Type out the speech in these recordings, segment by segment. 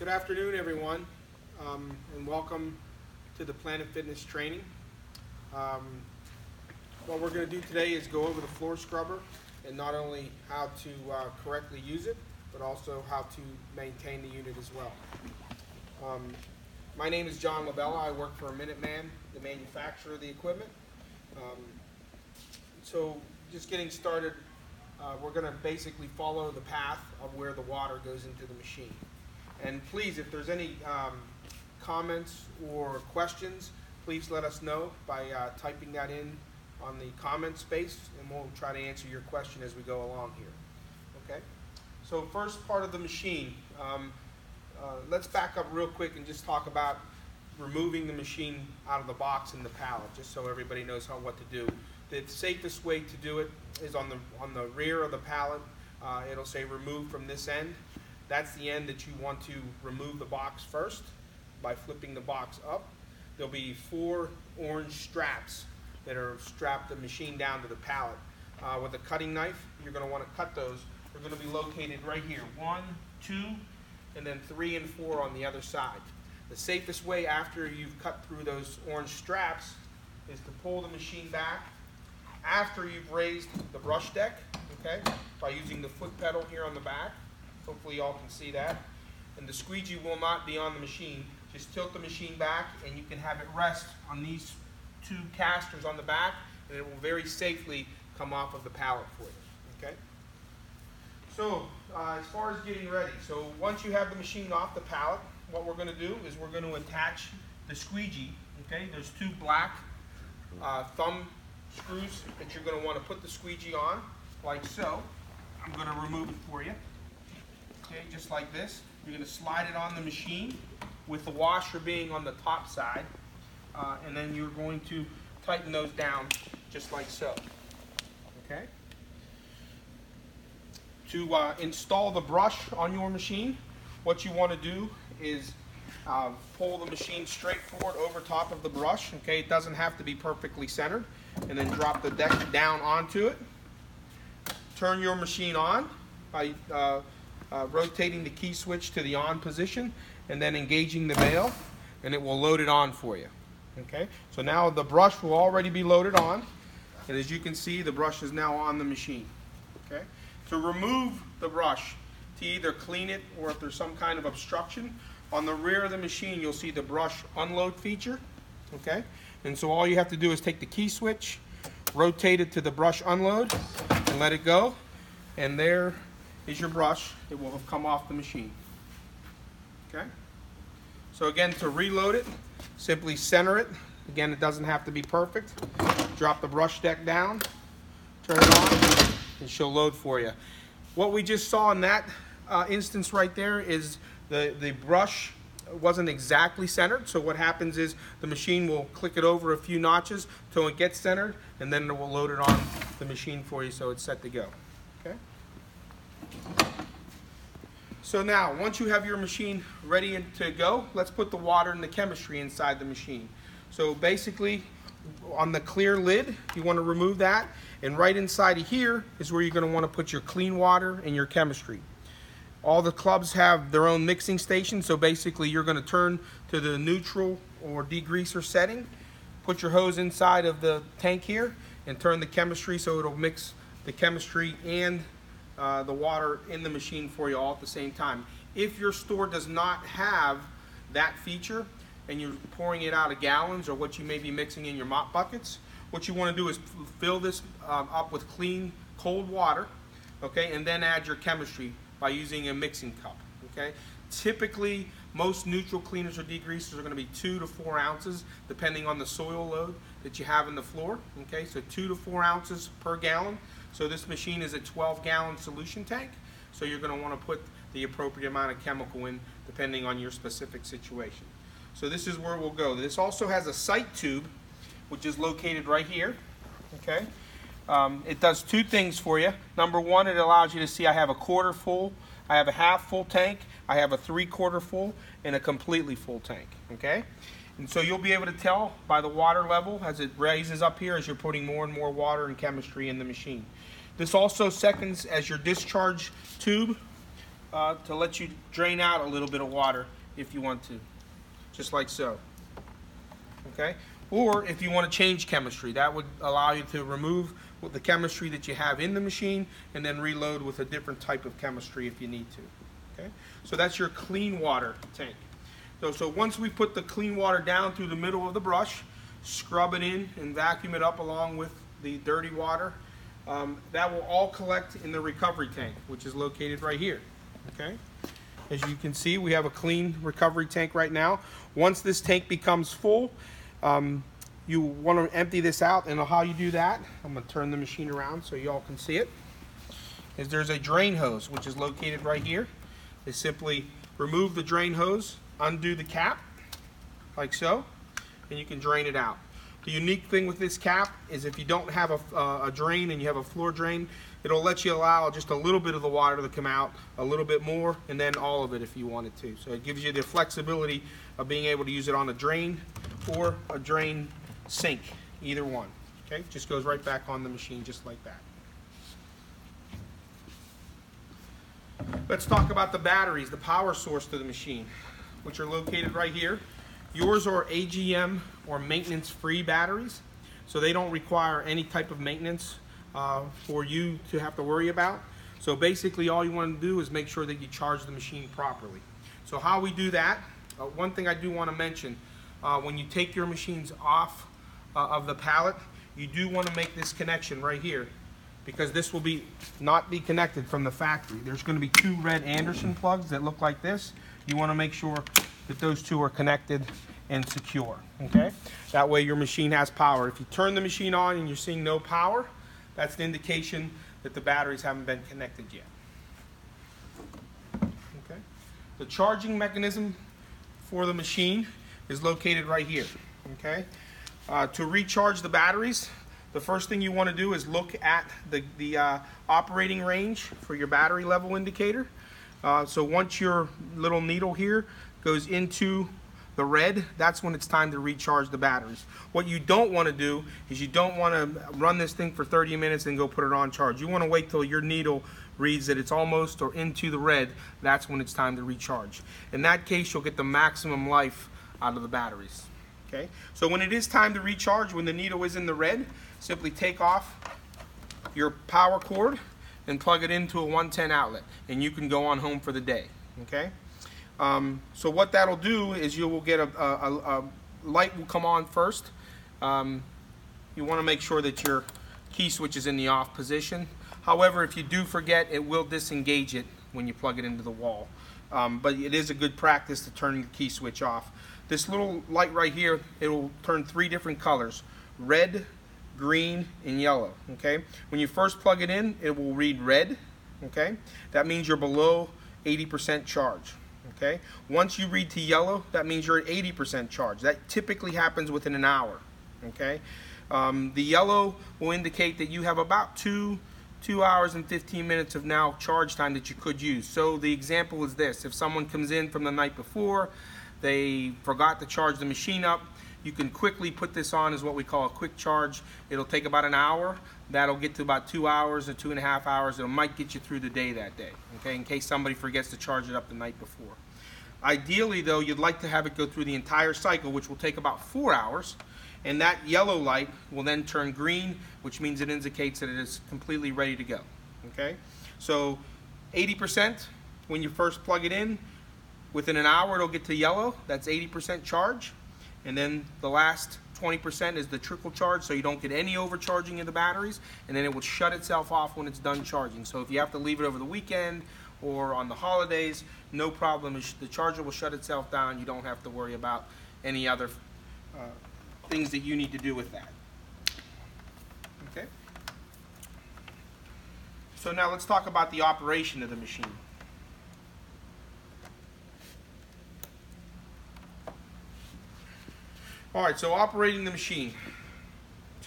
Good afternoon, everyone, and welcome to the Planet Fitness training. What we're going to do today is go over the floor scrubber and not only how to correctly use it, but also how to maintain the unit as well. My name is John LaVella. I work for Minuteman, the manufacturer of the equipment. So just getting started, we're going to basically follow the path of where the water goes into the machine. And please, if there's any comments or questions, please let us know by typing that in on the comment space, and we'll try to answer your question as we go along here. Okay? So first part of the machine, let's back up real quick and just talk about removing the machine out of the box and the pallet, just so everybody knows what to do. The safest way to do it is on the rear of the pallet. It'll say remove from this end. That's the end that you want to remove the box first by flipping the box up. There'll be 4 orange straps that are strapped the machine down to the pallet. With a cutting knife, you're going to want to cut those. They're going to be located right here. 1, 2, and then 3 and 4 on the other side. The safest way after you've cut through those orange straps is to pull the machine back after you've raised the brush deck, okay, by using the foot pedal here on the back. Hopefully y'all can see that. And the squeegee will not be on the machine. Just tilt the machine back and you can have it rest on these 2 casters on the back, and it will very safely come off of the pallet for you, okay? So as far as getting ready, so once you have the machine off the pallet, what we're going to do is we're going to attach the squeegee, okay? There's 2 black thumb screws that you're going to want to put the squeegee on, like so. I'm going to remove it for you. Okay, just like this. You're going to slide it on the machine with the washer being on the top side, and then you're going to tighten those down just like so. Okay. To install the brush on your machine, what you want to do is pull the machine straight forward over top of the brush. Okay, it doesn't have to be perfectly centered, and then drop the deck down onto it. Turn your machine on by rotating the key switch to the on position and then engaging the bail, and it will load it on for you. Okay, so now the brush will already be loaded on, and as you can see, the brush is now on the machine. Okay, to remove the brush, to either clean it or if there's some kind of obstruction, on the rear of the machine you'll see the brush unload feature. Okay, and so all you have to do is take the key switch, rotate it to the brush unload, and let it go, and there is your brush. It will have come off the machine. Okay, so again, to reload it, simply center it. Again, it doesn't have to be perfect. Drop the brush deck down, turn it on, and she'll load for you. What we just saw in that instance right there is the brush wasn't exactly centered. So what happens is the machine will click it over a few notches till it gets centered, and then it will load it on the machine for you so it's set to go. Okay. So now, once you have your machine ready to go, let's put the water and the chemistry inside the machine. So basically, on the clear lid, you want to remove that, and right inside of here is where you're going to want to put your clean water and your chemistry. All the clubs have their own mixing station, so basically you're going to turn to the neutral or degreaser setting, put your hose inside of the tank here, and turn the chemistry so it'll mix the chemistry and the water in the machine for you all at the same time. If your store does not have that feature and you're pouring it out of gallons or what you may be mixing in your mop buckets, what you want to do is fill this up with clean cold water, okay, and then add your chemistry by using a mixing cup. Okay, typically most neutral cleaners or degreasers are going to be 2 to 4 ounces depending on the soil load that you have in the floor. Okay, so 2 to 4 ounces per gallon. So this machine is a 12-gallon solution tank, so you're going to want to put the appropriate amount of chemical in depending on your specific situation. So this is where we'll go. This also has a sight tube, which is located right here. Okay, it does 2 things for you. Number 1, it allows you to see I have a quarter full, I have a half full tank, I have a 3/4 full, and a completely full tank. Okay, and so you'll be able to tell by the water level as it raises up here as you're putting more and more water and chemistry in the machine. This also seconds as your discharge tube to let you drain out a little bit of water if you want to, just like so. Okay? Or if you want to change chemistry, that would allow you to remove the chemistry that you have in the machine and then reload with a different type of chemistry if you need to. Okay? So that's your clean water tank. So once we put the clean water down through the middle of the brush, scrub it in and vacuum it up along with the dirty water, that will all collect in the recovery tank, which is located right here. Okay? As you can see, we have a clean recovery tank right now. Once this tank becomes full, you want to empty this out, and how you do that, I'm going to turn the machine around so you all can see it, is there's a drain hose which is located right here. They simply remove the drain hose, undo the cap like so, and you can drain it out. The unique thing with this cap is if you don't have a drain and you have a floor drain, it'll let you allow just a little bit of the water to come out, a little bit more, and then all of it if you wanted to. So it gives you the flexibility of being able to use it on a drain or a drain sink, either one. Okay, just goes right back on the machine just like that. Let's talk about the batteries, the power source to the machine, which are located right here. Yours are AGM or maintenance-free batteries, so they don't require any type of maintenance for you to have to worry about. So basically all you want to do is make sure that you charge the machine properly. So how we do that, one thing I do want to mention, when you take your machines off of the pallet, you do want to make this connection right here, because this will not be connected from the factory. There's going to be two red Anderson plugs that look like this. You want to make sure that those two are connected and secure. Okay? That way your machine has power. If you turn the machine on and you're seeing no power, that's the indication that the batteries haven't been connected yet. Okay? The charging mechanism for the machine is located right here. Okay? To recharge the batteries, the first thing you want to do is look at the operating range for your battery level indicator. So once your little needle here goes into the red, that's when it's time to recharge the batteries. What you don't want to do is you don't want to run this thing for 30 minutes and go put it on charge. You want to wait till your needle reads that it's almost or into the red. That's when it's time to recharge. In that case, you'll get the maximum life out of the batteries. Okay? So when it is time to recharge, when the needle is in the red, simply take off your power cord and plug it into a 110 outlet, and you can go on home for the day. Okay? So what that'll do is you will get a light will come on first. You want to make sure that your key switch is in the off position. However, if you do forget, it will disengage it when you plug it into the wall. But it is a good practice to turn the key switch off. This little light right here, it will turn 3 different colors: red, green, and yellow. Okay? When you first plug it in, it will read red. Okay? That means you're below 80% charge. Okay? Once you read to yellow, that means you're at 80% charge. That typically happens within an hour. Okay? The yellow will indicate that you have about 2 hours and 15 minutes of now charge time that you could use. So the example is this: if someone comes in from the night before, they forgot to charge the machine up, you can quickly put this on as what we call a quick charge. It'll take about an hour. That'll get to about 2 hours or 2.5 hours. It might get you through the day that day, okay, in case somebody forgets to charge it up the night before. Ideally, though, you'd like to have it go through the entire cycle, which will take about 4 hours, and that yellow light will then turn green, which means it indicates that it is completely ready to go. Okay? So 80% when you first plug it in, within an hour it'll get to yellow. That's 80% charge. And then the last 20% is the trickle charge, so you don't get any overcharging of the batteries, and then it will shut itself off when it's done charging. So if you have to leave it over the weekend or on the holidays, no problem. The charger will shut itself down. You don't have to worry about any other things that you need to do with that. Okay? So now let's talk about the operation of the machine. Alright, so operating the machine.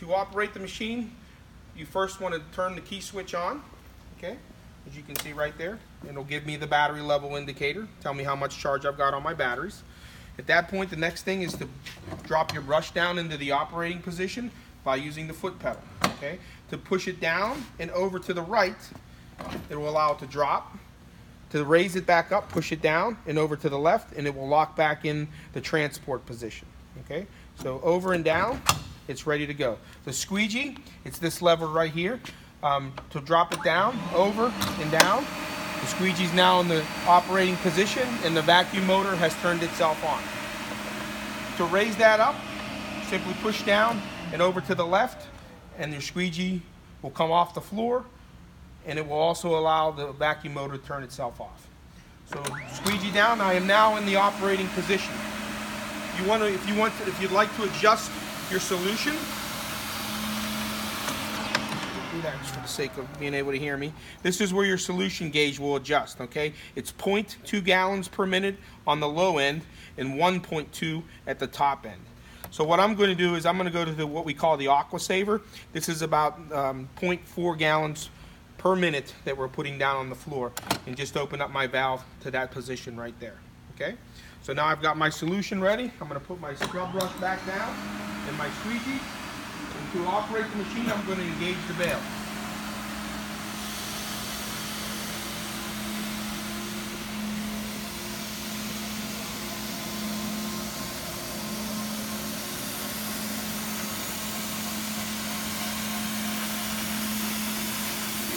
To operate the machine, you first want to turn the key switch on, okay, as you can see right there. It'll give me the battery level indicator, tell me how much charge I've got on my batteries. At that point, the next thing is to drop your brush down into the operating position by using the foot pedal, okay. To push it down and over to the right, it will allow it to drop. To raise it back up, push it down and over to the left, and it will lock back in the transport position. Okay, so over and down, it's ready to go. The squeegee, it's this lever right here. To drop it down, over and down, the squeegee's now in the operating position and the vacuum motor has turned itself on. To raise that up, simply push down and over to the left, and your squeegee will come off the floor, and it will also allow the vacuum motor to turn itself off. So squeegee down, I am now in the operating position. If you'd like to adjust your solution, do that just for the sake of being able to hear me. This is where your solution gauge will adjust, okay? It's 0.2 gallons per minute on the low end and 1.2 at the top end. So what I'm going to do is I'm going to go to what we call the Aqua Saver. This is about 0.4 gallons per minute that we're putting down on the floor, and just open up my valve to that position right there. Okay, so now I've got my solution ready. I'm going to put my scrub brush back down and my squeegee, and to operate the machine I'm going to engage the valve.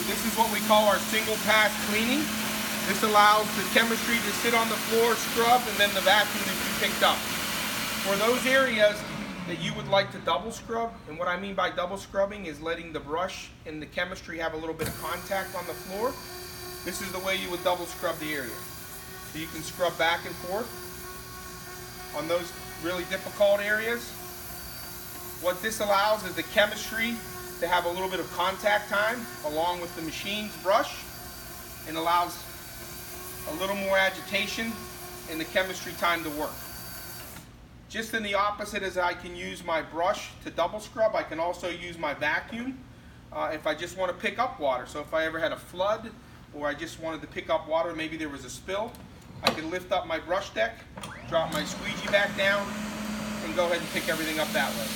This is what we call our single pass cleaning. This allows the chemistry to sit on the floor, scrub, and then the vacuum is picked up. For those areas that you would like to double scrub, and what I mean by double scrubbing is letting the brush and the chemistry have a little bit of contact on the floor, this is the way you would double scrub the area. So you can scrub back and forth on those really difficult areas. What this allows is the chemistry to have a little bit of contact time along with the machine's brush, and allows a little more agitation and the chemistry time to work. Just in the opposite, as I can use my brush to double scrub, I can also use my vacuum if I just want to pick up water. So if I ever had a flood, or I just wanted to pick up water, maybe there was a spill, I can lift up my brush deck, drop my squeegee back down, and go ahead and pick everything up that way.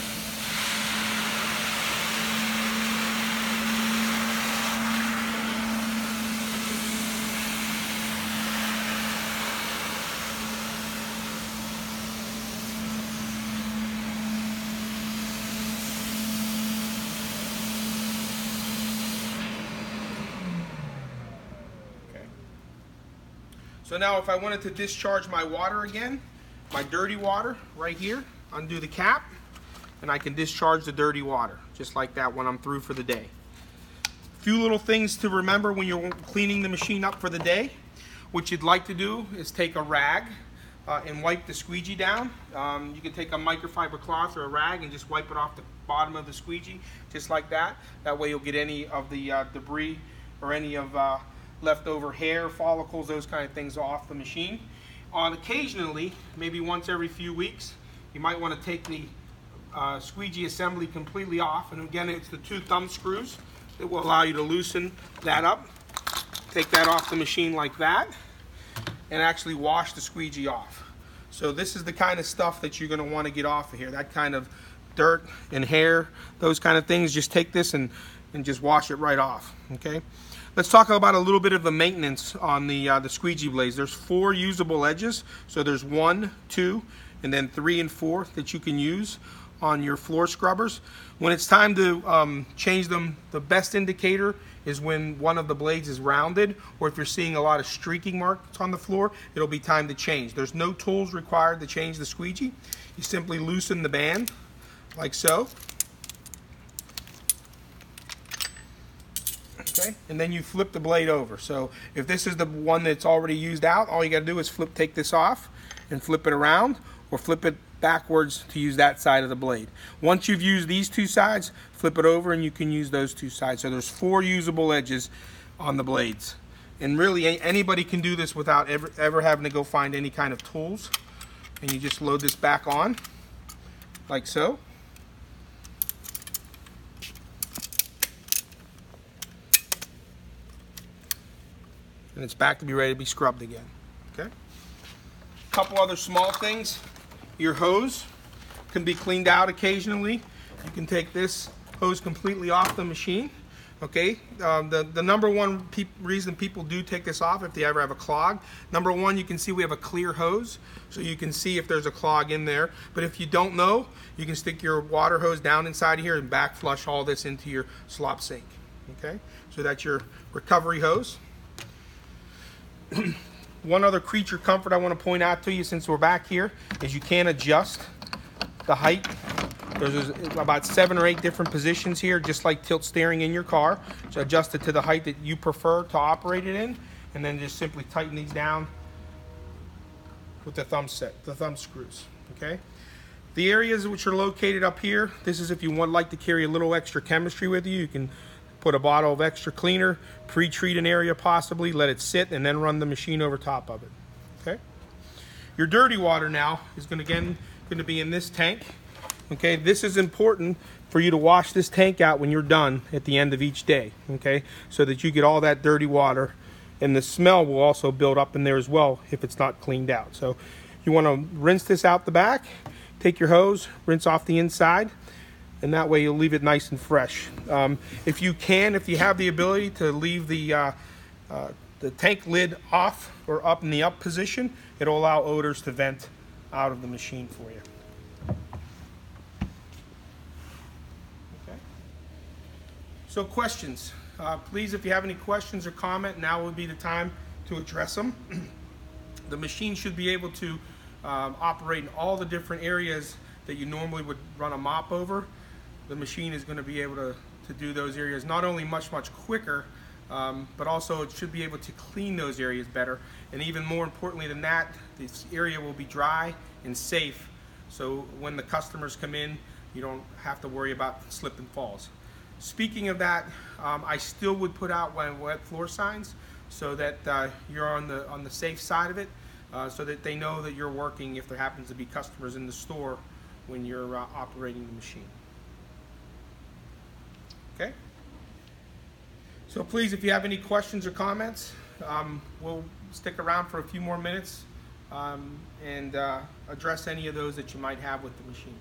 So now if I wanted to discharge my water again, my dirty water right here, undo the cap, and I can discharge the dirty water, just like that when I'm through for the day. A few little things to remember when you're cleaning the machine up for the day. What you'd like to do is take a rag and wipe the squeegee down. You can take a microfiber cloth or a rag and just wipe it off the bottom of the squeegee, just like that. That way you'll get any of the debris or any of leftover hair, follicles, those kind of things off the machine. Occasionally, maybe once every few weeks, you might want to take the squeegee assembly completely off, and again it's the 2 thumb screws that will allow you to loosen that up. Take that off the machine like that, and actually wash the squeegee off. So this is the kind of stuff that you're going to want to get off of here, that kind of dirt and hair, those kind of things. Just take this and just wash it right off. Okay. Let's talk about a little bit of the maintenance on the squeegee blades. There's 4 usable edges, so there's 1, 2, and then 3 and 4 that you can use on your floor scrubbers. When it's time to change them, the best indicator is when one of the blades is rounded, or if you're seeing a lot of streaking marks on the floor, it'll be time to change. There's no tools required to change the squeegee. You simply loosen the band, like so. Okay, and then you flip the blade over. So if this is the one that's already used out, all you got to do is take this off and flip it around, or flip it backwards to use that side of the blade. Once you've used these 2 sides, flip it over and you can use those 2 sides. So there's 4 usable edges on the blades. And really anybody can do this without ever having to go find any kind of tools. And you just load this back on, like so. And it's back to be ready to be scrubbed again. Okay. A couple other small things. Your hose can be cleaned out occasionally. You can take this hose completely off the machine. Okay, the number one reason people do take this off if they ever have a clog, number one, you can see we have a clear hose, so you can see if there's a clog in there. But if you don't know, you can stick your water hose down inside of here and back flush all this into your slop sink. Okay, so that's your recovery hose. One other creature comfort I want to point out to you since we're back here is you can adjust the height. There's about 7 or 8 different positions here, just like tilt steering in your car. So adjust it to the height that you prefer to operate it in, and then just simply tighten these down with the thumb screws. Okay. The areas which are located up here, this is if you would like to carry a little extra chemistry with you. You can put a bottle of extra cleaner, pre-treat an area possibly, let it sit, and then run the machine over top of it. Okay. Your dirty water now is going to be in this tank. Okay, this is important for you to wash this tank out when you're done at the end of each day, okay, so that you get all that dirty water, and the smell will also build up in there as well if it's not cleaned out. So you want to rinse this out the back, take your hose, rinse off the inside, and that way you'll leave it nice and fresh. If you have the ability to leave the tank lid off or up in the up position, it'll allow odors to vent out of the machine for you. So questions, please, if you have any questions or comment, now would be the time to address them. The machine should be able to operate in all the different areas that you normally would run a mop over. The machine is going to be able to do those areas not only much quicker, but also it should be able to clean those areas better. And even more importantly than that, this area will be dry and safe, so when the customers come in, you don't have to worry about slip and falls. Speaking of that, I still would put out wet floor signs so that you're on the safe side of it, so that they know that you're working if there happens to be customers in the store when you're operating the machine. Okay? So please, if you have any questions or comments, we'll stick around for a few more minutes and address any of those that you might have with the machine.